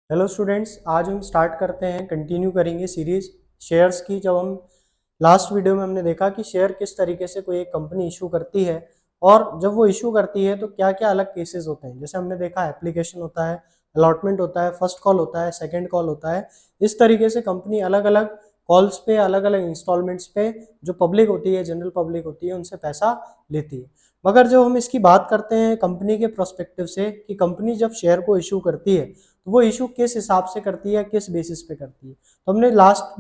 Hello students, आज हम start करते हैं, कंटिन्यू करेंगे सीरीज शेयर्स की। जब हम लास्ट वीडियो में हमने देखा कि शेयर किस तरीके से कोई एक कंपनी इशू करती है और जब वो इशू करती है तो क्या क्या अलग केसेस होते हैं। जैसे हमने देखा एप्लीकेशन होता है, अलॉटमेंट होता है, फर्स्ट कॉल होता है, सेकंड कॉल होता है। इस तरीके से कंपनी अलग अलग कॉल्स पे, अलग अलग इंस्टॉलमेंट्स पे जो पब्लिक होती है, जनरल पब्लिक होती है, उनसे पैसा लेती है। मगर जब हम इसकी बात करते हैं कंपनी के प्रोस्पेक्टिव से कि कंपनी जब शेयर को इशू करती है तो वो इशू किस हिसाब से करती है, किस बेसिस पे करती है। तो हमने लास्ट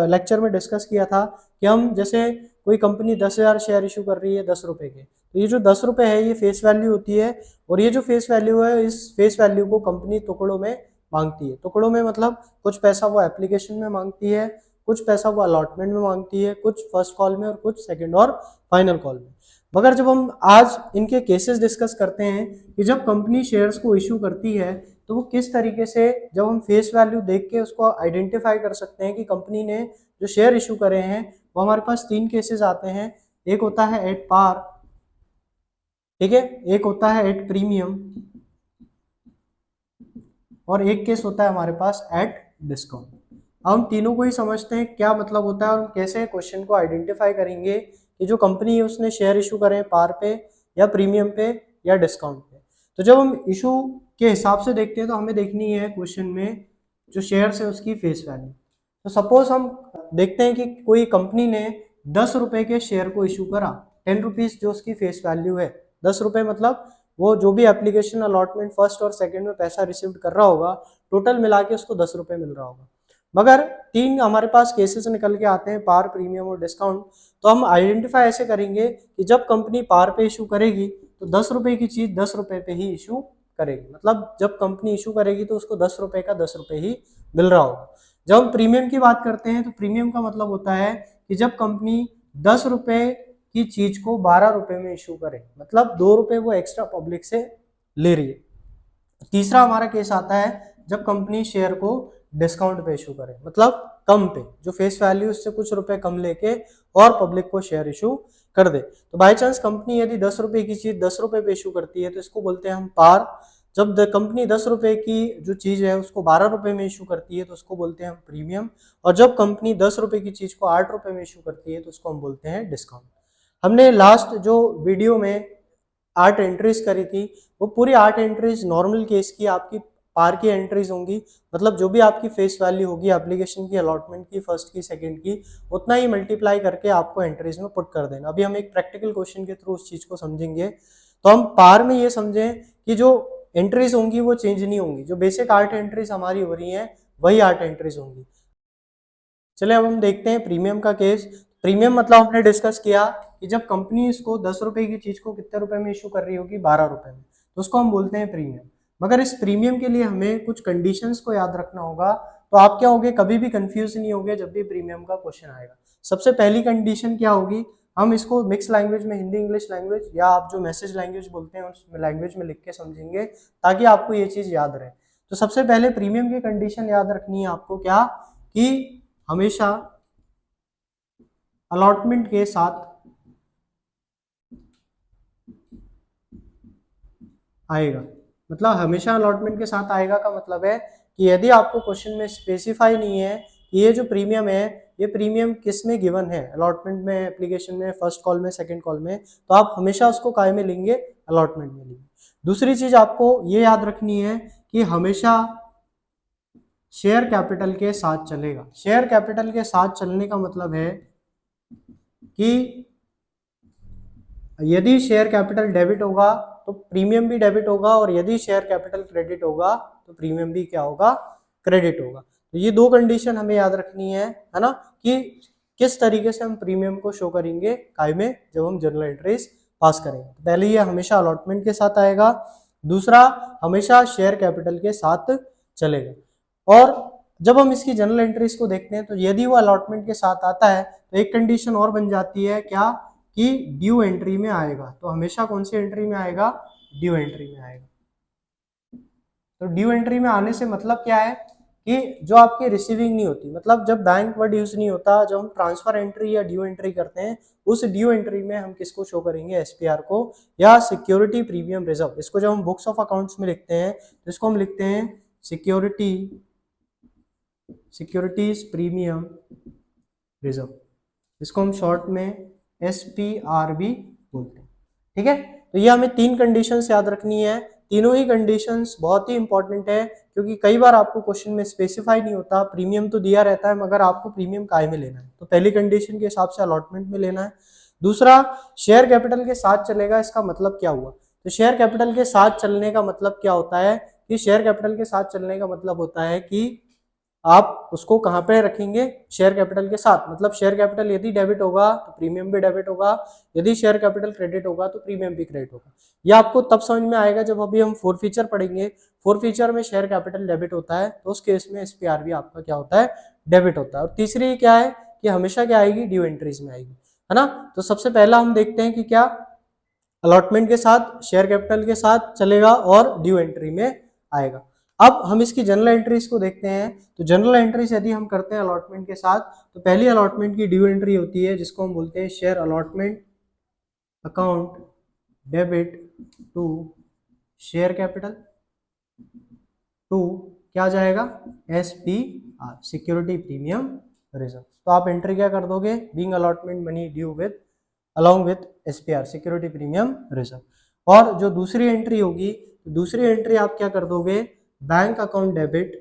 लेक्चर में डिस्कस किया था कि हम जैसे कोई कंपनी 10,000 शेयर इशू कर रही है 10 रुपए के, तो ये जो 10 रुपए है ये फेस वैल्यू होती है। और ये जो फेस वैल्यू है, इस फेस वैल्यू को कंपनी टुकड़ों में मांगती है। टुकड़ों में मतलब कुछ पैसा वो एप्लीकेशन में मांगती है, कुछ पैसा वो अलॉटमेंट में मांगती है, कुछ फर्स्ट कॉल में और कुछ सेकेंड और फाइनल कॉल में। मगर जब हम आज इनके केसेस डिस्कस करते हैं कि जब कंपनी शेयर्स को इशू करती है तो वो किस तरीके से, जब हम फेस वैल्यू देख के उसको आइडेंटिफाई कर सकते हैं कि कंपनी ने जो शेयर इशू करे हैं, वो हमारे पास 3 केसेस आते हैं। एक होता है एट पार, ठीक है, एक होता है एट प्रीमियम और एक केस होता है हमारे पास एट डिस्काउंट। हम तीनों को ही समझते हैं क्या मतलब होता है और कैसे क्वेश्चन को आइडेंटिफाई करेंगे कि जो कंपनी है उसने शेयर इशू करे पार पे या प्रीमियम पे या डिस्काउंट पे। तो जब हम इशू के हिसाब से देखते हैं तो हमें देखनी है क्वेश्चन में जो शेयर्स है उसकी फेस वैल्यू। तो सपोज हम देखते हैं कि कोई कंपनी ने 10 रुपए के शेयर को इशू करा, 10 रुपीज जो उसकी फेस वैल्यू है। 10 रुपए मतलब वो जो भी एप्लीकेशन अलॉटमेंट फर्स्ट और सेकंड में पैसा रिसीव कर रहा होगा, टोटल मिला के उसको 10 रुपए मिल रहा होगा। मगर 3 हमारे पास केसेस निकल के आते हैं, पार, प्रीमियम और डिस्काउंट। तो हम आइडेंटिफाई ऐसे करेंगे कि जब कंपनी पार पे इशू करेगी तो 10 रुपए की चीज 10 रुपए पे ही इशू करेगी। मतलब जब कंपनी इशू करेगी तो उसको 10 रुपए का 10 रुपए ही मिल रहा होगा। जब हम प्रीमियम की बात करते हैं तो प्रीमियम का मतलब होता है कि जब कंपनी 10 रुपए की चीज को 12 रुपए में इशू करे, मतलब 2 रुपए वो एक्स्ट्रा पब्लिक से ले रही है। तीसरा हमारा केस आता है जब कंपनी शेयर को डिस्काउंट पे इशू करे, मतलब कम पे, जो फेस वैल्यू उससे कुछ रुपए कम लेके और पब्लिक को शेयर इशू कर दे। तो बाय चांस कंपनी यदि 10 रुपए की चीज 10 रुपए पे इशू करती है तो इसको बोलते हैं हम पार। जब कंपनी 10 रुपए की जो चीज है उसको 12 रुपए में इशू करती है तो उसको बोलते हैं हम प्रीमियम। और जब कंपनी 10 रुपए की चीज को 8 रुपए में इशू करती है तो उसको हम बोलते हैं डिस्काउंट। हमने लास्ट जो वीडियो में 8 एंट्रीज करी थी, वो पूरी 8 एंट्रीज नॉर्मल केस की आपकी पार की एंट्रीज होंगी। मतलब जो भी आपकी फेस वैल्यू होगी एप्लीकेशन की, अलॉटमेंट की, फर्स्ट की, सेकंड की, उतना ही मल्टीप्लाई करके आपको एंट्रीज में पुट कर देना। अभी हम एक प्रैक्टिकल क्वेश्चन के थ्रू उस चीज को समझेंगे। तो हम पार में ये समझें कि जो एंट्रीज होंगी वो चेंज नहीं होंगी, जो बेसिक 8 एंट्रीज हमारी हो रही हैं वही 8 एंट्रीज होंगी। चलिए अब हम देखते हैं प्रीमियम का केस। प्रीमियम मतलब हमने डिस्कस किया कि जब कंपनी इसको 10 रुपए की चीज को कितने रुपए में इशू कर रही होगी, 12 रुपए में, तो उसको हम बोलते हैं प्रीमियम। मगर इस प्रीमियम के लिए हमें कुछ कंडीशंस को याद रखना होगा। तो आप क्या होगे, कभी भी कंफ्यूज नहीं होगे जब भी प्रीमियम का क्वेश्चन आएगा। सबसे पहली कंडीशन क्या होगी, हम इसको मिक्स लैंग्वेज में, हिंदी इंग्लिश लैंग्वेज या आप जो मैसेज लैंग्वेज बोलते हैं उस लैंग्वेज में लिख के समझेंगे ताकि आपको ये चीज याद रहे। तो सबसे पहले प्रीमियम की कंडीशन याद रखनी है आपको, क्या कि हमेशा अलॉटमेंट के साथ आएगा। मतलब हमेशा अलॉटमेंट के साथ आएगा का मतलब है कि यदि आपको क्वेश्चन में स्पेसिफाई नहीं है कि ये जो प्रीमियम है, ये प्रीमियम किस में गिवन है, अलॉटमेंट में, एप्लीकेशन में, फर्स्ट कॉल में, सेकंड कॉल में, तो आप हमेशा उसको काय में लेंगे, अलॉटमेंट में लेंगे। दूसरी चीज आपको ये याद रखनी है कि हमेशा शेयर कैपिटल के साथ चलेगा। शेयर कैपिटल के साथ चलने का मतलब है कि यदि शेयर कैपिटल डेबिट होगा तो प्रीमियम भी डेबिट होगा, और यदि शेयर कैपिटल क्रेडिट होगा तो प्रीमियम भी क्या होगा, क्रेडिट होगा। तो ये दो कंडीशन हमें याद रखनी है ना, कि किस तरीके से हम प्रीमियम को शो करेंगे काय में जब हम जर्नल एंट्रीज पास करेंगे। तो पहले ये हमेशा अलॉटमेंट के साथ आएगा, दूसरा हमेशा शेयर कैपिटल के साथ चलेगा। और जब हम इसकी जर्नल एंट्रीज को देखते हैं तो यदि वो अलॉटमेंट के साथ आता है तो एक कंडीशन और बन जाती है, क्या कि ड्यू एंट्री में आएगा। तो हमेशा कौन सी एंट्री में आएगा, ड्यू एंट्री में आएगा। तो ड्यू एंट्री में आने से मतलब क्या है कि जो आपकी रिसीविंग नहीं होती, मतलब जब बैंक वर्ड यूज नहीं होता, जब हम ट्रांसफर एंट्री या ड्यू एंट्री करते हैं, उस ड्यू एंट्री में हम किसको शो करेंगे, एसपीआर को, या सिक्योरिटी प्रीमियम रिजर्व। इसको जब हम बुक्स ऑफ अकाउंट्स में लिखते हैं तो इसको हम लिखते हैं सिक्योरिटीज प्रीमियम रिजर्व, इसको हम शॉर्ट में SPRB बोलते हैं। ठीक है, तो ये हमें 3 कंडीशंस याद रखनी है। तीनों ही कंडीशंस बहुत ही इंपॉर्टेंट है, क्योंकि कई बार आपको क्वेश्चन में स्पेसिफाई नहीं होता, प्रीमियम तो दिया रहता है मगर आपको प्रीमियम काय में लेना है। तो पहली कंडीशन के हिसाब से अलॉटमेंट में लेना है। दूसरा, शेयर कैपिटल के साथ चलेगा, इसका मतलब क्या हुआ? तो शेयर कैपिटल के साथ चलने का मतलब क्या होता है कि शेयर कैपिटल के साथ चलने का मतलब होता है कि आप उसको कहाँ पे रखेंगे? शेयर कैपिटल के साथ। मतलब शेयर कैपिटल यदि डेबिट होगा तो प्रीमियम भी डेबिट होगा, यदि शेयर कैपिटल क्रेडिट होगा तो प्रीमियम भी क्रेडिट होगा। यह आपको तब समझ में आएगा जब अभी हम फोर फीचर पढ़ेंगे। फोर फीचर में शेयर कैपिटल डेबिट होता है, तो उस केस में SPRB आपका क्या होता है? डेबिट होता है। और तीसरी क्या है कि हमेशा क्या आएगी? ड्यू एंट्रीज में आएगी, है ना। तो सबसे पहला हम देखते हैं कि क्या अलॉटमेंट के साथ, शेयर कैपिटल के साथ चलेगा और ड्यू एंट्री में आएगा। अब हम इसकी जनरल एंट्रीज को देखते हैं। तो जनरल एंट्रीज यदि हम करते हैं अलॉटमेंट के साथ, तो पहली अलॉटमेंट की ड्यू एंट्री होती है जिसको हम बोलते हैं share allotment account debit to share capital to क्या जाएगा? SPR, security premium reserve. तो आप एंट्री क्या कर दोगे? Being allotment money due with along with SPR, security premium reserve. और जो दूसरी एंट्री होगी, दूसरी एंट्री आप क्या कर दोगे? बैंक अकाउंट डेबिट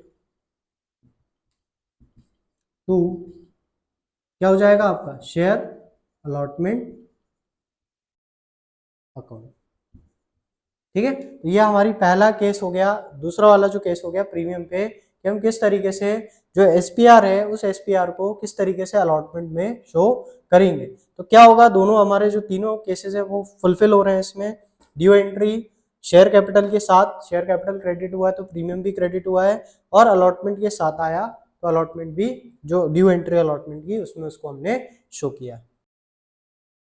टू क्या हो जाएगा आपका? Share allotment account. ठीक है, तो ये हमारी पहला केस हो गया। दूसरा वाला जो केस हो गया प्रीमियम पे, कि हम किस तरीके से जो SPR है उस SPR को किस तरीके से अलॉटमेंट में शो करेंगे। तो क्या होगा? दोनों हमारे जो तीनों केसेस है वो फुलफिल हो रहे हैं इसमें। ड्यू एंट्री शेयर कैपिटल के साथ, शेयर कैपिटल क्रेडिट हुआ है तो प्रीमियम भी क्रेडिट हुआ है, और अलॉटमेंट के साथ आया तो अलॉटमेंट भी, जो ड्यू एंट्री अलॉटमेंट की उसमें उसको हमने शो किया।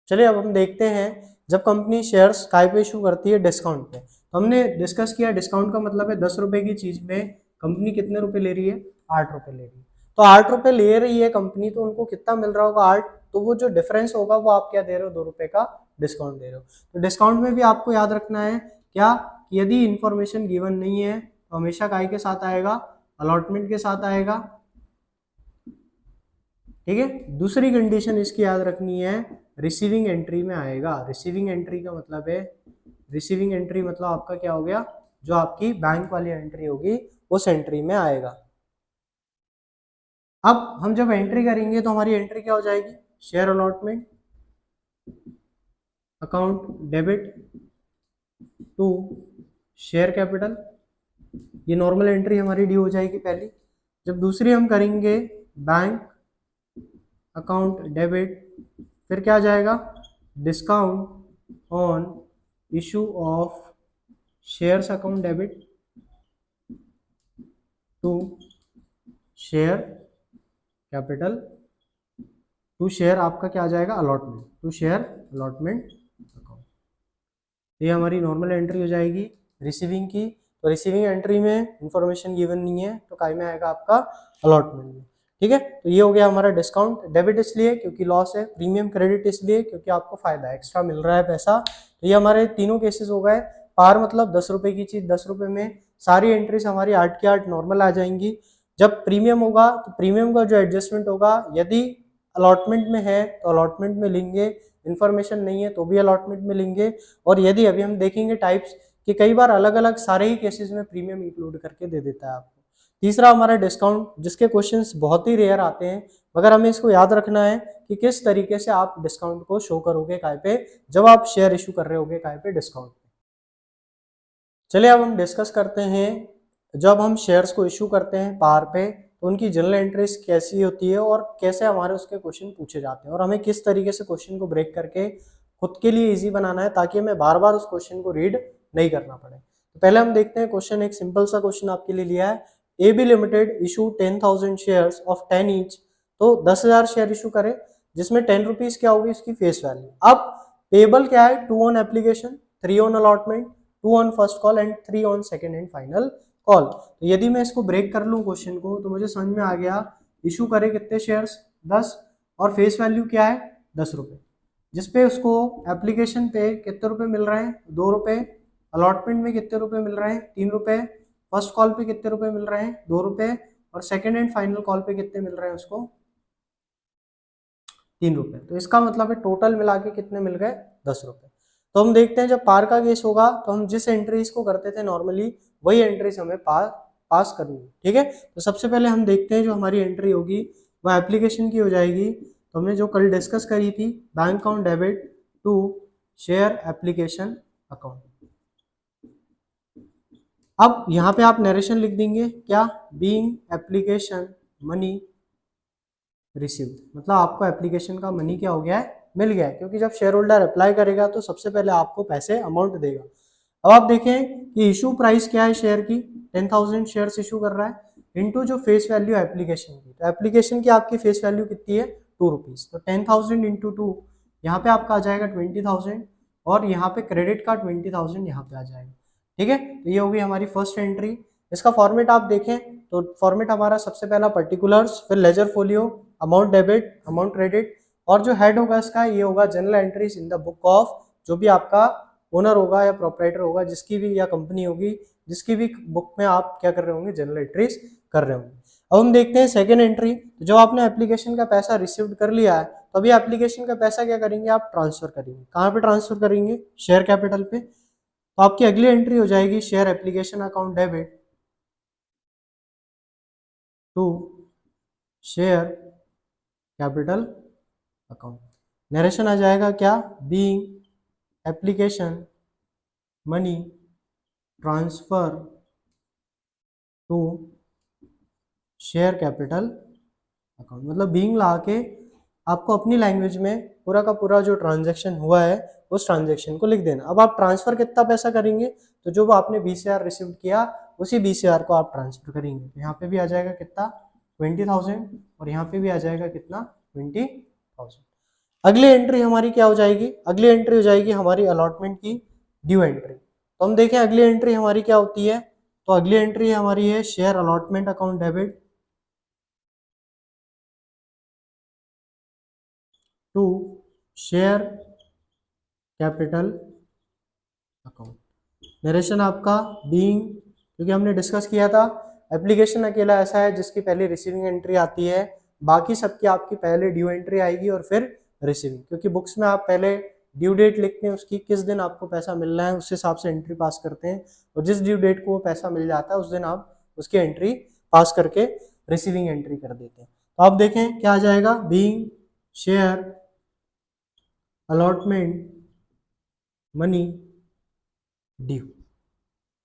चलिए अब हम देखते हैं जब कंपनी शेयर्स काय पे इशू करती है? डिस्काउंट पे। तो हमने डिस्कस किया डिस्काउंट का मतलब है 10 रुपए की चीज में कंपनी कितने रुपए ले रही है? 8 रुपए ले रही है। तो 8 रुपए ले रही है कंपनी, तो उनको कितना मिल रहा होगा? 8। तो वो जो डिफरेंस होगा वो आप क्या दे रहे हो? 2 रुपए का डिस्काउंट दे रहे हो। तो डिस्काउंट में भी आपको याद रखना है क्या, यदि इंफॉर्मेशन गिवन नहीं है तो हमेशा काय के साथ आएगा? अलॉटमेंट के साथ आएगा। ठीक है, दूसरी कंडीशन इसकी याद रखनी है, रिसीविंग एंट्री में आएगा। रिसीविंग एंट्री का मतलब है, रिसीविंग एंट्री मतलब आपका क्या हो गया? जो आपकी बैंक वाली एंट्री होगी उस एंट्री में आएगा। अब हम जब एंट्री करेंगे तो हमारी एंट्री क्या हो जाएगी? Share allotment account debit to share capital, ये नॉर्मल एंट्री हमारी ड्यू हो जाएगी पहली। जब दूसरी हम करेंगे बैंक अकाउंट डेबिट, फिर क्या जाएगा? Discount on issue of shares account debit to share capital to share आपका क्या आ जाएगा? Allotment, to share allotment account. ये हमारी नॉर्मल एंट्री हो जाएगी रिसीविंग की। तो रिसीविंग एंट्री में इंफॉर्मेशन गिवन नहीं है तो काय में आएगा? आपका अलॉटमेंट में। ठीक है, तो ये हो गया हमारा डिस्काउंट। डेबिट इसलिए क्योंकि लॉस है, प्रीमियम क्रेडिट इसलिए क्योंकि आपको फायदा है, एक्स्ट्रा मिल रहा है पैसा। तो ये हमारे तीनों केसेस हो गए। पार मतलब 10 रुपए की चीज 10 रुपए में, सारी एंट्रीज हमारी 8 की 8 नॉर्मल आ जाएंगी। जब प्रीमियम होगा तो प्रीमियम का जो एडजस्टमेंट होगा, यदि अलॉटमेंट में है तो अलॉटमेंट में लेंगे, इंफॉर्मेशन नहीं है तो भी अलॉटमेंट में लेंगे। और यदि अभी हम देखेंगे टाइप्स कि कई बार अलग अलग सारे ही केसेस में प्रीमियम इंक्लूड करके दे देता है आपको। तीसरा हमारा डिस्काउंट, जिसके क्वेश्चंस बहुत ही रेयर आते हैं, मगर हमें इसको याद रखना है कि किस तरीके से आप डिस्काउंट को शो करोगे काय पे, जब आप शेयर इशू कर रहे होगे काय पे? डिस्काउंट। चलिए अब हम डिस्कस करते हैं, जब हम शेयर्स को इशू करते हैं पार पे तो उनकी जनरल एंट्रीज कैसी होती है और कैसे हमारे उसके क्वेश्चन पूछे जाते हैं, और हमें किस तरीके से क्वेश्चन को ब्रेक करके खुद के लिए इजी बनाना है ताकि हमें बार बार उस क्वेश्चन को रीड नहीं करना पड़े। तो पहले हम देखते हैं क्वेश्चन, एक सिंपल सा क्वेश्चन आपके लिए लिया है। AB limited issue 10,000 shares of 10 each, तो 10,000 शेयर इशू करे जिसमें 10 रुपीज क्या होगी इसकी फेस वैल्यू। अब पेबल क्या है? 2 on application, 3 on allotment, 2 on first call and 3 on second and final call. तो यदि मैं इसको ब्रेक कर लूं क्वेश्चन को, तो मुझे समझ में आ गया इशू करे कितने शेयर्स? 10, और फेस वैल्यू क्या है? 10 रुपए, जिसपे उसको एप्लीकेशन पे कितने रुपए मिल रहे हैं? 2 रुपए, अलॉटमेंट में कितने रुपए मिल रहे हैं? 3 रुपए, फर्स्ट कॉल पे कितने रुपए मिल रहे हैं, 2 रुपए, और सेकेंड एंड फाइनल कॉल पे कितने मिल रहे हैं उसको, 3 रुपए। तो इसका मतलब है टोटल मिला के कितने मिल गए, 10 रुपए। तो हम देखते हैं जब पार का केस होगा तो हम जिस एंट्रीज को करते थे नॉर्मली वही एंट्रीज हमें पास करनी है, ठीक है। तो सबसे पहले हम देखते हैं जो हमारी एंट्री होगी वो एप्लीकेशन की हो जाएगी। तो हमने जो कल डिस्कस करी थी, bank account debit to share application account. अब यहाँ पे आप नरेशन लिख देंगे क्या, बीइंग एप्लीकेशन मनी रिसीव्ड, मतलब आपको एप्लीकेशन का मनी क्या हो गया है, मिल गया है, क्योंकि जब शेयर होल्डर अप्लाई करेगा तो सबसे पहले आपको पैसे अमाउंट देगा। अब आप देखें कि इशू प्राइस क्या है शेयर की, 10,000 शेयर्स इशू कर रहा है इनटू जो फेस वैल्यू एप्लीकेशन की। तो एप्लीकेशन की आपकी फेस वैल्यू कितनी है, 2 रुपीज। तो 10,000 इंटू 2, यहाँ पे आपका आ जाएगा 20,000, और यहाँ पे क्रेडिट का 20,000 यहाँ पे आ जाएगा, ठीक है। तो ये होगी हमारी फर्स्ट एंट्री। इसका फॉर्मेट आप देखें तो फॉर्मेट हमारा सबसे पहला पर्टिकुलर्स, फिर ledger folio, amount debit, amount credit, और जो हेड होगा इसका ये होगा general entries in the book of, जो भी आपका ओनर होगा या प्रोपराइटर होगा, जिसकी भी या कंपनी होगी जिसकी भी बुक में आप क्या कर रहे होंगे, जनरल एंट्रीज कर रहे होंगे। अब हम देखते हैं सेकेंड एंट्री। जब आपने एप्लीकेशन का पैसा रिसीव कर लिया है तो अभी एप्लीकेशन का पैसा क्या करेंगे, आप ट्रांसफर करेंगे। कहाँ पे ट्रांसफर करेंगे, शेयर कैपिटल पे। तो आपकी अगली एंट्री हो जाएगी share application account debit to share capital account. Narration आ जाएगा क्या, being application money transfer to share capital account. मतलब बीइंग ला के आपको अपनी लैंग्वेज में पूरा का पूरा जो ट्रांजैक्शन हुआ है उस ट्रांजैक्शन को लिख देना। अब आप ट्रांसफर कितना पैसा करेंगे, तो जो आपने बीसीआर रिसीव किया उसी बीसीआर को आप ट्रांसफर करेंगे। तो यहाँ पे भी आ जाएगा कितना, 20,000, और यहाँ पे भी आ जाएगा कितना, 20,000। अगली एंट्री हमारी क्या हो जाएगी, अगली एंट्री हो जाएगी हमारी अलॉटमेंट की ड्यू एंट्री। तो हम देखें अगली एंट्री हमारी क्या होती है, तो अगली एंट्री हमारी है share allotment account debit to share capital account. Narration आपका बीइंग, क्योंकि हमने डिस्कस किया था एप्लीकेशन अकेला ऐसा है जिसकी पहले रिसीविंग एंट्री आती है, बाकी सबकी आपकी पहले ड्यू एंट्री आएगी और फिर रिसीविंग। क्योंकि बुक्स में आप पहले ड्यू डेट लिखते हैं, उसकी किस दिन आपको पैसा मिलना है उस हिसाब से एंट्री पास करते हैं, और जिस ड्यू डेट को वो पैसा मिल जाता है उस दिन आप उसकी एंट्री पास करके रिसीविंग एंट्री कर देते हैं। तो आप देखें क्या आ जाएगा, being share allotment money due.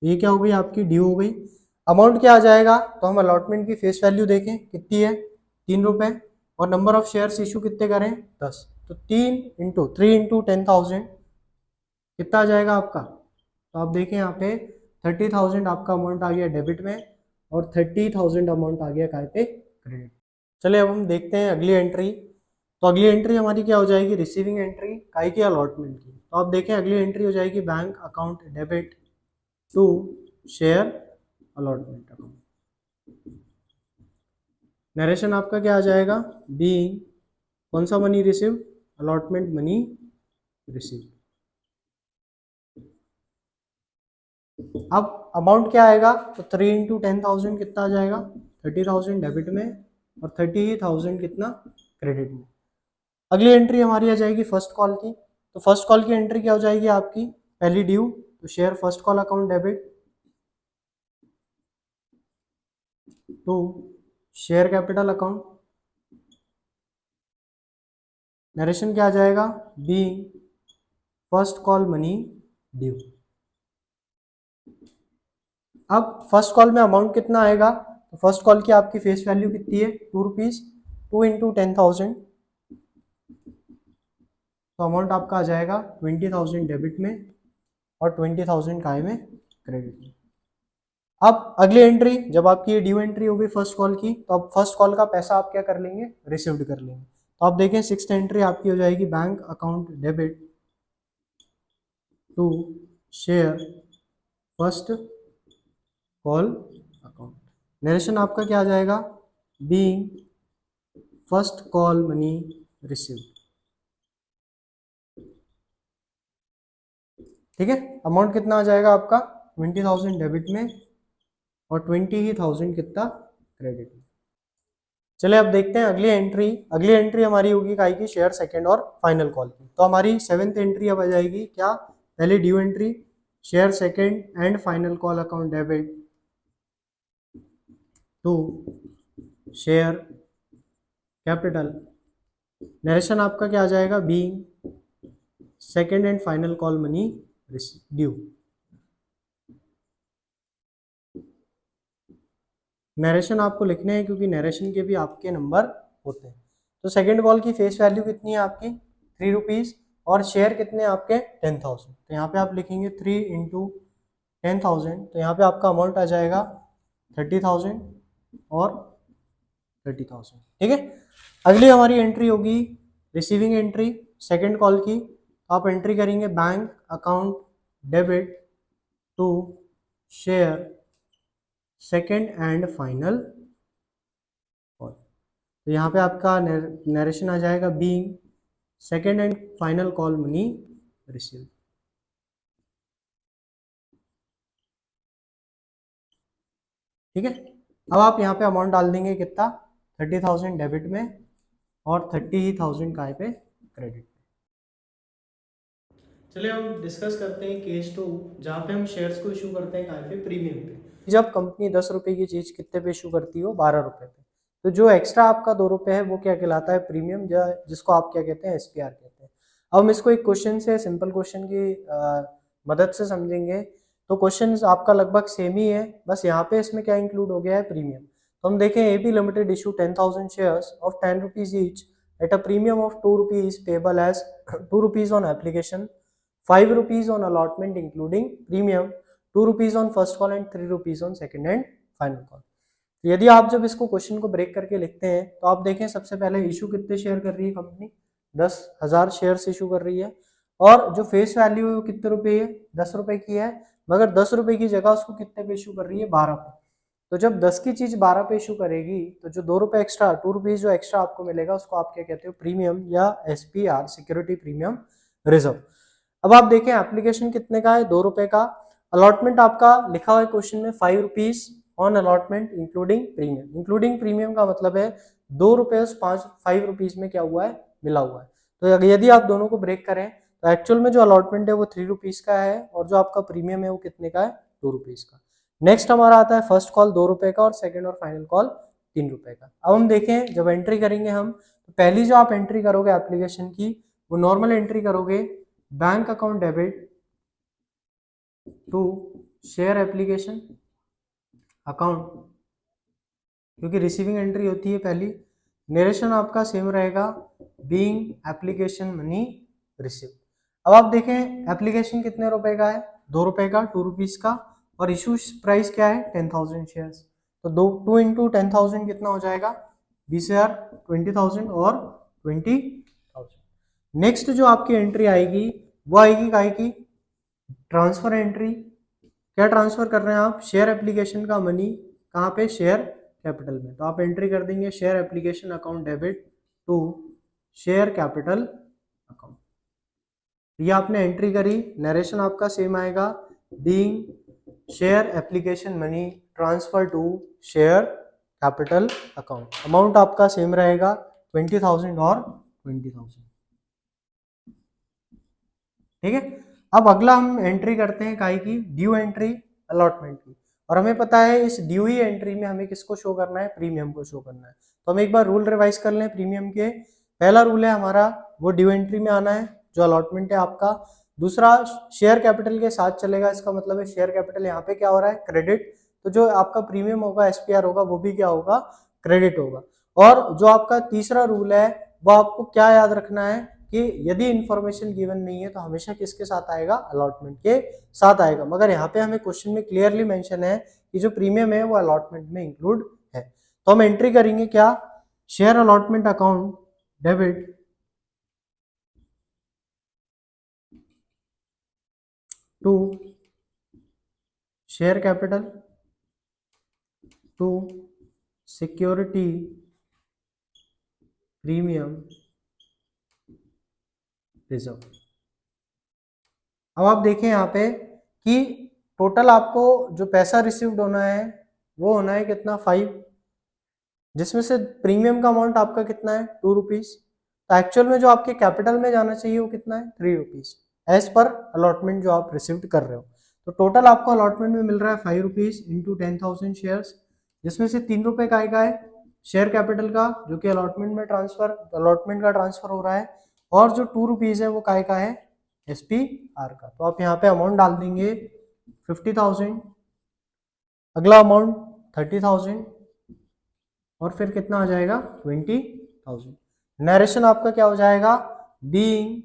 ये क्या हो गई, आपकी ड्यू हो गई। अमाउंट क्या आ जाएगा, तो हम अलॉटमेंट की फेस वैल्यू देखें कितनी है, 3 रुपए, और नंबर ऑफ शेयर्स इशू कितने करें, 10। तो 3 इंटू कितना आ जाएगा आपका, तो आप देखें यहाँ पे 30,000 आपका अमाउंट आ गया डेबिट में, और 30,000 अमाउंट आ गया काय पे, क्रेडिट। चलिए अब हम देखते हैं अगली एंट्री। तो अगली एंट्री हमारी क्या हो जाएगी, रिसीविंग एंट्री काय की, अलॉटमेंट की। तो आप देखें अगली एंट्री हो जाएगी bank account debit to share allotment account. Narration आपका क्या आ जाएगा, बीइंग कौन सा money receive, allotment money receive. अब अमाउंट क्या आएगा, तो 3 इंटू 10,000 कितना आ जाएगा, 30,000 डेबिट में, और 30,000 कितना क्रेडिट में। अगली एंट्री हमारी आ जाएगी फर्स्ट कॉल की। तो फर्स्ट कॉल की एंट्री क्या हो जाएगी आपकी, पहली ड्यू, तो share first call account debit to share capital account. Narration क्या आ जाएगा, being first call money due. अब फर्स्ट कॉल में अमाउंट कितना आएगा, तो फर्स्ट कॉल की आपकी फेस वैल्यू कितनी है, 2 रुपीज, 2 इंटू 10,000, तो अमाउंट आपका आ जाएगा 20,000 डेबिट में और 20,000 काय में, क्रेडिट में। अब अगली एंट्री, जब आपकी ये ड्यू एंट्री होगी फर्स्ट कॉल की, तो अब फर्स्ट कॉल का पैसा आप क्या कर लेंगे, रिसीव्ड कर लेंगे। तो आप देखें सिक्स्थ एंट्री आपकी हो जाएगी bank account debit to share first call account. Narration आपका क्या आ जाएगा, being first call money received. ठीक है, अमाउंट कितना आ जाएगा आपका, 20,000 डेबिट में और 20,000 कितना क्रेडिट में। चले अब देखते हैं अगली एंट्री हमारी होगी काय की शेयर सेकंड और फाइनल कॉल की। तो हमारी 7th एंट्री अब आ जाएगी क्या, पहले due entry share second and final call account debit to share capital. Narration आपका क्या आ जाएगा, being second and final call money due. Narration आपको लिखने हैं क्योंकि नरेशन के भी आपके नंबर होते हैं। तो सेकंड कॉल की फेस वैल्यू कितनी है आपकी 3 रुपीज़ और शेयर कितने आपके 10,000। तो यहाँ पे आप लिखेंगे 3 इंटू 10,000, तो यहाँ पे आपका अमाउंट आ जाएगा 30,000 और 30,000। ठीक है, अगली हमारी एंट्री होगी रिसीविंग एंट्री सेकंड कॉल की। आप एंट्री करेंगे bank account debit to share second and final call. तो यहाँ पे आपका नरेशन आ जाएगा being second and final call money receive. ठीक है, अब आप यहाँ पे अमाउंट डाल देंगे कितना 30,000 डेबिट में और 30,000 काय पे क्रेडिट। चलिए हम डिस्कस करते हैं केस 2 जहाँ पे हम शेयर्स को इशू करते हैं काय पे प्रीमियम पे। जब कंपनी 10 रुपए की चीज कितने पे इशू करती हो 12 रुपए पे, तो जो एक्स्ट्रा आपका 2 रुपए है वो क्या कहलाता है प्रीमियम, जिसको आप क्या कहते हैं एसपीआर कहते हैं। अब हम इसको एक क्वेश्चन से सिंपल क्वेश्चन की मदद से समझेंगे। तो क्वेश्चन आपका लगभग सेम ही है, बस यहाँ पे इसमें क्या इंक्लूड हो गया है प्रीमियम। तो हम देखें AB limited issue 10,000 shares of 10 rupees each at a premium of 2 rupees payable as 2 rupees on application, 5 rupees on allotment including premium, 2 rupees on first call and 3 rupees on second and final call। तो यदि आप जब इसको question को break करके लिखते हैं तो आप देखें सबसे पहले इशू कितने शेयर कर रही है कंपनी 10,000 शेयर्स इशू कर रही है और जो फेस वैल्यू है वो कितने रुपए है 10 रुपए की है, मगर 10 रुपए की जगह उसको कितने पे इशू कर रही है 12 पे। तो जब 10 की चीज 12 पे इशू करेगी तो जो 2 रुपए एक्स्ट्रा 2 रुपीज जो एक्स्ट्रा आपको मिलेगा उसको आप क्या कहते हो प्रीमियम या एसपीआर सिक्योरिटी प्रीमियम रिजर्व। अब आप देखें एप्लीकेशन कितने का है 2 रुपए का, अलॉटमेंट आपका लिखा हुआ है क्वेश्चन में 5 rupees on allotment including premium. Including premium का मतलब है 2 रुपए 5 रुपीज में क्या हुआ है मिला हुआ है। तो यदि आप दोनों को ब्रेक करें तो एक्चुअल में जो अलॉटमेंट है वो 3 रुपीज का है और जो आपका प्रीमियम है वो कितने का है 2 रुपीज का। नेक्स्ट हमारा आता है फर्स्ट कॉल 2 रुपए का और सेकेंड और फाइनल कॉल 3 रुपए का। अब हम देखें जब एंट्री करेंगे हम तो पहली जो आप एंट्री करोगे एप्लीकेशन की वो नॉर्मल एंट्री करोगे bank account debit to share application account, क्योंकि रिसीविंग एंट्री होती है पहली। नरेशन आपका सेम रहेगा बीइंग एप्लीकेशन मनी रिसीव। अब आप देखें एप्लीकेशन कितने रुपए का है 2 रुपए का 2 रुपीज का और इशू प्राइस क्या है 10,000 शेयर्स। तो 2 इंटू 10,000 कितना हो जाएगा 20,000 20,000 और 20,000। नेक्स्ट जो आपकी एंट्री आएगी वो आएगी काय की ट्रांसफर एंट्री। क्या ट्रांसफर कर रहे हैं आप शेयर एप्लीकेशन का मनी कहाँ पे शेयर कैपिटल में। तो आप एंट्री कर देंगे share application account debit to share capital account. ये आपने एंट्री करी, नरेशन आपका सेम आएगा being share application money transfer to share capital account. Amount आपका सेम रहेगा 20,000 और 20,000। ठीक है, अब अगला हम एंट्री करते हैं काय की ड्यू एंट्री अलॉटमेंट की। और हमें पता है इस ड्यू ही एंट्री में हमें किसको शो करना है प्रीमियम को शो करना है। तो हम एक बार रूल रिवाइज कर लें प्रीमियम के। पहला रूल है हमारा वो ड्यू एंट्री में आना है जो अलॉटमेंट है आपका। दूसरा शेयर कैपिटल के साथ चलेगा, इसका मतलब है शेयर कैपिटल यहाँ पे क्या हो रहा है क्रेडिट, तो जो आपका प्रीमियम होगा एसपीआर होगा वो भी क्या होगा क्रेडिट होगा। और जो आपका तीसरा रूल है वो आपको क्या याद रखना है कि यदि इंफॉर्मेशन गिवन नहीं है तो हमेशा किसके साथ आएगा अलॉटमेंट के साथ आएगा। मगर यहाँ पे हमें क्वेश्चन में क्लियरली मेंशन है कि जो प्रीमियम है वो अलॉटमेंट में इंक्लूड है। तो हम एंट्री करेंगे क्या share allotment account debit to share capital to security premium reserve. अब आप देखें यहाँ पे कि टोटल आपको जो पैसा रिसीव्ड होना है वो होना है कितना 5, जिसमें से प्रीमियम का अमाउंट आपका कितना है 2 रुपीज। तो एक्चुअल में जो आपके कैपिटल में जाना चाहिए वो कितना है 3 रुपीज एज पर अलॉटमेंट जो आप रिसीव कर रहे हो। तो टोटल आपको अलॉटमेंट में मिल रहा है 5 रुपीज इंटू 10,000 शेयर्स, जिसमें से 3 रुपए का आएगा है शेयर कैपिटल का जो कि अलॉटमेंट का ट्रांसफर हो रहा है, और जो 2 रुपीज है वो काय का है SPR का। तो आप यहाँ पे अमाउंट डाल देंगे 50,000, अगला अमाउंट 30,000, और फिर कितना आ जाएगा 20,000। नरेशन आपका क्या हो जाएगा, being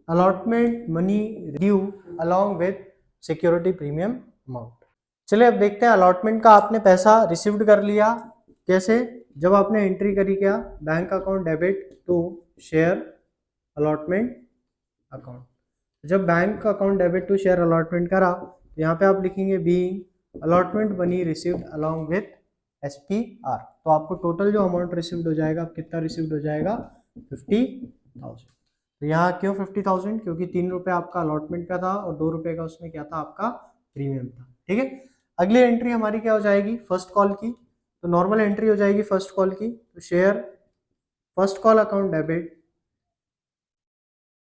allotment money due along with security premium amount. चलिए अब देखते हैं अलॉटमेंट का आपने पैसा रिसीव्ड कर लिया कैसे, जब आपने एंट्री करी क्या, bank account debit to share allotment account. जब bank account debit to share allotment करा तो यहाँ पे आप लिखेंगे being allotment money received along with SPR। तो आपको टोटल जो अमाउंट रिसीव्ड हो जाएगा, कितना रिसीव्ड हो जाएगा 50,000। तो यहाँ क्यों 50,000, क्योंकि 3 रुपये आपका अलॉटमेंट का था और 2 रुपये का उसमें क्या था आपका प्रीमियम था। ठीक है, अगली एंट्री हमारी क्या हो जाएगी फर्स्ट कॉल की। तो नॉर्मल एंट्री हो जाएगी फर्स्ट कॉल की, तो share first call account debit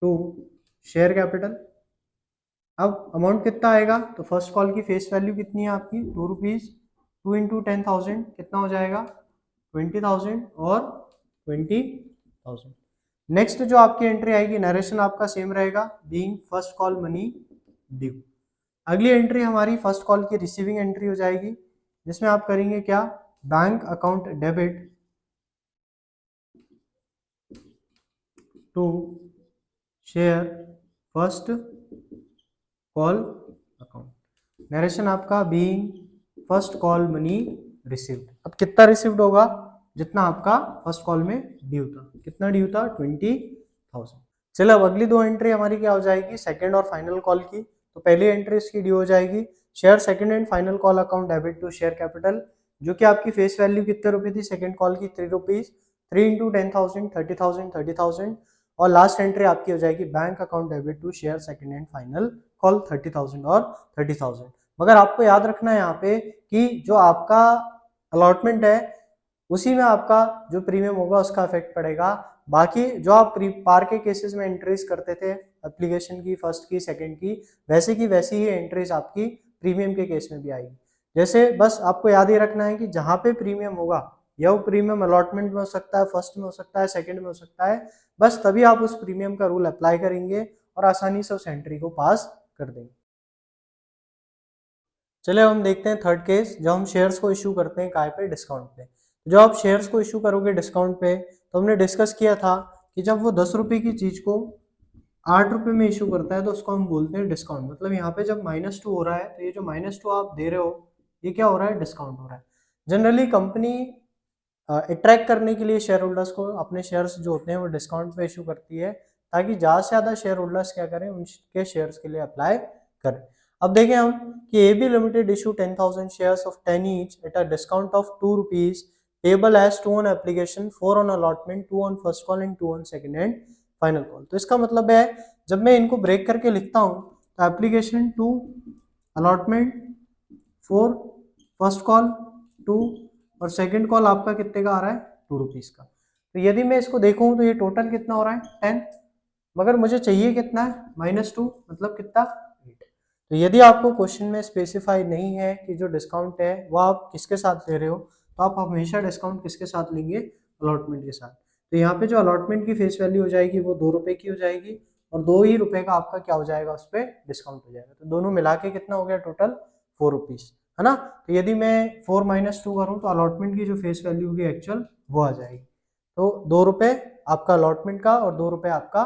to share capital. अब अमाउंट कितना आएगा, तो फर्स्ट कॉल की फेस वैल्यू कितनी है आपकी 2 रुपीज, 2 इंटू 10,000 कितना हो जाएगा 20,000 और 20,000। नेक्स्ट जो आपकी एंट्री आएगी नरेशन आपका सेम रहेगा, being first call money due. अगली एंट्री हमारी फर्स्ट कॉल की रिसीविंग एंट्री हो जाएगी, जिसमें आप करेंगे क्या, bank account debit to share first call account. Narration आपका being first call money received. अब कितना रिसीव्ड होगा, जितना आपका फर्स्ट कॉल में ड्यू था। कितना ड्यू था 20,000। चलो अब अगली दो एंट्री हमारी क्या हो जाएगी सेकंड और फाइनल कॉल की। तो पहली एंट्री इसकी ड्यू हो जाएगी share second and final call account debit to share capital, जो कि आपकी फेस वैल्यू कितने रुपए थी सेकंड कॉल की 3 रुपीज, 3 इंटू 10,000 30,000 30,000, और लास्ट एंट्री आपकी हो जाएगी bank account debit to share second and final call 30,000 और 30,000। मगर आपको याद रखना है यहाँ पे कि जो आपका अलॉटमेंट है उसी में आपका जो प्रीमियम होगा उसका इफेक्ट पड़ेगा। बाकी जो आप पार के केसेस में एंट्रीज करते थे एप्लीकेशन की फर्स्ट की सेकंड की, वैसे की वैसी ही एंट्रीज आपकी प्रीमियम के केस में भी आएगी। जैसे बस आपको याद ही रखना है कि जहां पे प्रीमियम होगा, या वो प्रीमियम अलॉटमेंट में हो सकता है, फर्स्ट में हो सकता है, सेकंड में हो सकता है, बस तभी आप उस प्रीमियम का रूल अप्लाई करेंगे और आसानी से उस एंट्री को पास कर देंगे। चलिए हम देखते हैं थर्ड केस, जब हम शेयर्स को इशू करते हैं काय पे, डिस्काउंट पे। जो आप शेयर्स को इशू करोगे डिस्काउंट पे, तो हमने डिस्कस किया था कि जब वो 10 रुपए की चीज को 8 रुपए में इशू करता है तो उसको हम बोलते हैं डिस्काउंट। मतलब यहाँ पे जब -2 हो रहा है तो ये जो -2 आप दे रहे हो ये क्या हो रहा है, डिस्काउंट हो रहा है। जनरली कंपनी अट्रैक्ट करने के लिए शेयर होल्डर्स को अपने शेयर्स जो होते हैं वो डिस्काउंट पे इशू करती है, ताकि ज़्यादा से ज़्यादा शेयर होल्डर्स क्या करें, उनके शेयर्स के लिए अप्लाई करें। अब देखें हम कि AB limited issue 10,000 shares of 10 each at a discount of 2 rupees payable as 2 on application, 4 on allotment, 2 on first call and 2 on second and final call. तो इसका मतलब है जब मैं इनको ब्रेक करके लिखता हूँ तो एप्लीकेशन 2 अलॉटमेंट 4 फर्स्ट कॉल 2 और सेकंड कॉल आपका कितने का आ रहा है 2 रुपीज का। तो यदि मैं इसको देखूं तो ये टोटल कितना हो रहा है 10, मगर मुझे चाहिए कितना है -2, मतलब कितना 8। तो यदि आपको क्वेश्चन में स्पेसिफाई नहीं है कि जो डिस्काउंट है वो आप किसके साथ ले रहे हो, तो आप हमेशा डिस्काउंट किसके साथ लेंगे, अलॉटमेंट के साथ। तो यहाँ पे जो अलॉटमेंट की फेस वैल्यू हो जाएगी वो 2 रुपए की हो जाएगी, और 2 ही रुपए का आपका क्या हो जाएगा उस पर डिस्काउंट हो जाएगा। तो दोनों मिला के कितना हो गया टोटल 4 रुपीज, है ना। तो यदि मैं 4 - 2 करूँ तो अलॉटमेंट की जो फेस वैल्यू होगी एक्चुअल वो आ जाएगी। तो 2 रुपए आपका अलॉटमेंट का और 2 रुपए आपका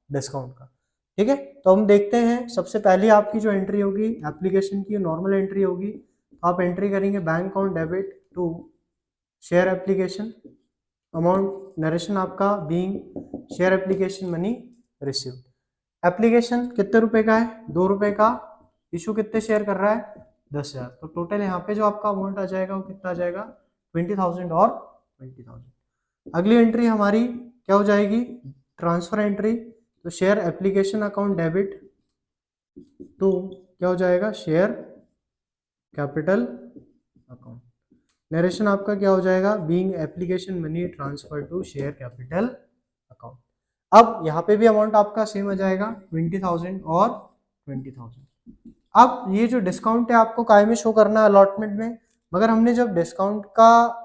डिस्काउंट का। ठीक है, तो हम देखते हैं सबसे पहले आपकी जो एंट्री होगी एप्लीकेशन की नॉर्मल एंट्री होगी। तो आप एंट्री करेंगे bank account debit to share application, amount narration आपका being share application money received. Application कितने रुपए का है 2 रुपए का, इशू कितने शेयर कर रहा है 10,000। तो टोटल यहाँ पे जो आपका अमाउंट आ जाएगा वो कितना आ जाएगा 20,000 और 20,000। अगली एंट्री हमारी क्या हो जाएगी, ट्रांसफर एंट्री। तो share application account debit to क्या हो जाएगा शेयर कैपिटल अकाउंट। नरेशन आपका क्या हो जाएगा, being application money transfer to share capital account. अब यहाँ पे भी अमाउंट आपका सेम आ जाएगा 20,000 और 20,000। अब ये जो डिस्काउंट है आपको काय में शो करना है, अलॉटमेंट में। मगर हमने जब डिस्काउंट का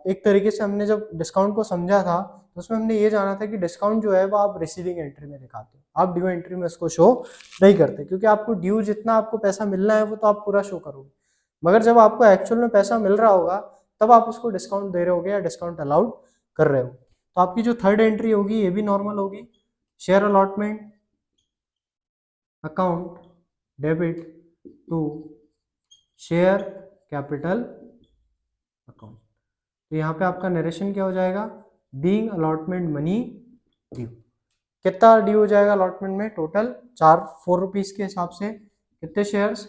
एक तरीके से हमने जब डिस्काउंट को समझा था तो उसमें हमने ये जाना था कि डिस्काउंट जो है वो आप रिसीविंग एंट्री में दिखाते हो, आप ड्यू एंट्री में उसको शो नहीं करते, क्योंकि आपको ड्यू जितना आपको पैसा मिलना है वो तो आप पूरा शो करोगे। मगर जब आपको एक्चुअल में पैसा मिल रहा होगा तब आप उसको डिस्काउंट दे रहे होगे या डिस्काउंट अलाउड कर रहे हो। तो आपकी जो थर्ड एंट्री होगी ये भी नॉर्मल होगी, share allotment account debit to share capital account. तो यहाँ पे आपका नरेशन क्या हो जाएगा, बीइंग अलॉटमेंट मनी ड्यू। कितना ड्यू हो जाएगा अलॉटमेंट में, टोटल 4 रुपीज के हिसाब से कितने शेयर्स,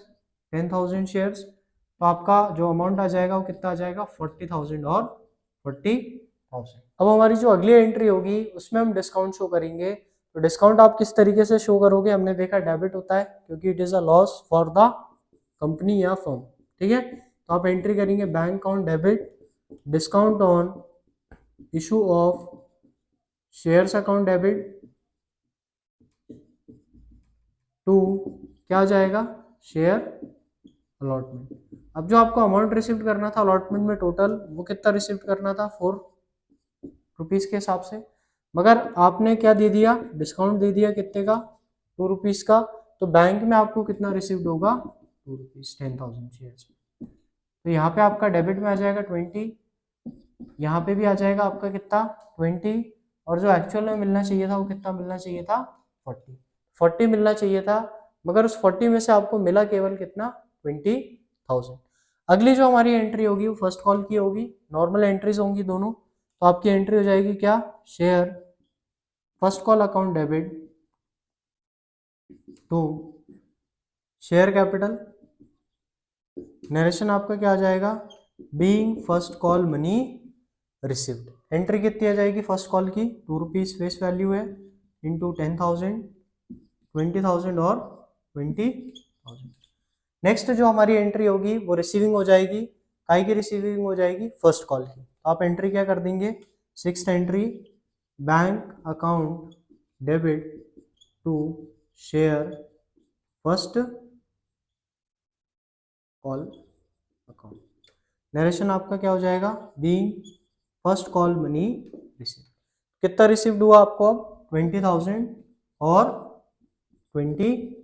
10,000 शेयर्स। तो आपका जो अमाउंट आ जाएगा वो कितना आ जाएगा, 40,000 और 40,000। अब हमारी जो अगली एंट्री होगी उसमें हम डिस्काउंट शो करेंगे। तो डिस्काउंट आप किस तरीके से शो करोगे, हमने देखा डेबिट होता है क्योंकि it is a loss for the company या फर्म, ठीक है। तो आप एंट्री करेंगे bank account debit discount on issue of shares account debit to क्या आ जाएगा, शेयर अलॉटमेंट। अब जो आपको अमाउंट रिसीव करना था अलॉटमेंट में टोटल, वो कितना रिसीव करना था, 4 रुपीज के हिसाब से। मगर आपने क्या दे दिया, डिस्काउंट दे दिया कितने का, 2 रुपीज का। तो बैंक में आपको कितना रिसीव्ड होगा, 2 रुपीज 10,000 शेयर्स। तो यहाँ पे आपका डेबिट में आ जाएगा 20, यहाँ पे भी आ जाएगा आपका कितना 20, और जो एक्चुअल में मिलना चाहिए था वो कितना मिलना चाहिए था, 40 मिलना चाहिए था। मगर उस 40 में से आपको मिला केवल कितना, 20,000। अगली जो हमारी एंट्री होगी वो फर्स्ट कॉल की होगी, नॉर्मल एंट्रीज होंगी दोनों। तो आपकी एंट्री हो जाएगी क्या, share first call account debit to share capital. Narration आपका क्या आ जाएगा, being first call money received. Entry कितनी आ जाएगी फर्स्ट कॉल की, 2 रुपीज फेस वैल्यू है, इंटू 10,000, 20,000 और 20,000। नेक्स्ट जो हमारी एंट्री होगी वो रिसीविंग हो जाएगी, काय की रिसीविंग हो जाएगी, फर्स्ट कॉल की। तो आप एंट्री क्या कर देंगे, 6th entry bank account debit to share first call account. Narration आपका क्या हो जाएगा, being first call money receive. कितना रिसीव्ड हुआ आपको अब, 20,000 और 20,000।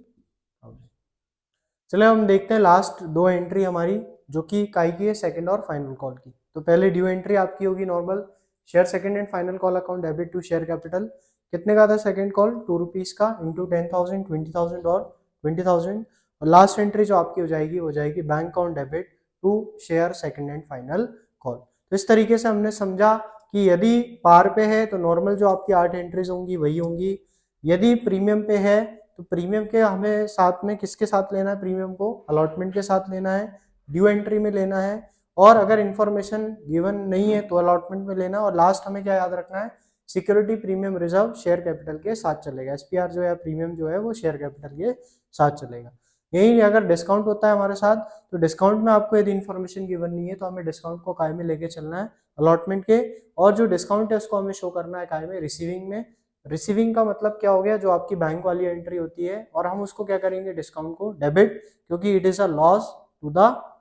चलिए हम देखते हैं लास्ट 2 एंट्री हमारी, जो कि काय की है, सेकंड और फाइनल कॉल की। तो पहले ड्यू एंट्री आपकी होगी normal, share second and final call account debit to share capital. कितने का था सेकंड कॉल, 2 रुपीज का, इंटू 10,000, 20,000 और 20,000। और लास्ट एंट्री जो आपकी हो जाएगी वो जाएगी bank account debit to share second and final call. तो इस तरीके से हमने समझा कि यदि पार पे है तो नॉर्मल जो आपकी 8 एंट्रीज होंगी वही होंगी, यदि प्रीमियम पे है तो प्रीमियम के हमें साथ में किसके साथ लेना है, प्रीमियम को अलॉटमेंट के साथ लेना है, ड्यू एंट्री में लेना है, और अगर इन्फॉर्मेशन गिवन नहीं है तो अलॉटमेंट में लेना है। और लास्ट हमें क्या याद रखना है, security premium reserve share capital के साथ चलेगा, एसपीआर जो है प्रीमियम जो है वो शेयर कैपिटल के साथ चलेगा। यही अगर डिस्काउंट होता है हमारे साथ तो डिस्काउंट में आपको यदि इन्फॉर्मेशन गिवन नहीं है तो हमें डिस्काउंट को काय में लेके चलना है, अलॉटमेंट के, और जो डिस्काउंट है उसको हमें शो करना है काय में, रिसीविंग में। रिसीविंग का मतलब क्या हो गया, जो आपकी बैंक वाली एंट्री होती है, और हम उसको क्या करेंगे, डिस्काउंट को डेबिट, क्योंकि it is a loss to the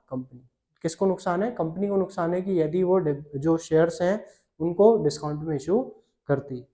company. किसको नुकसान है, कंपनी को नुकसान है कि यदि वो जो शेयर्स हैं उनको डिस्काउंट में इशू करती है।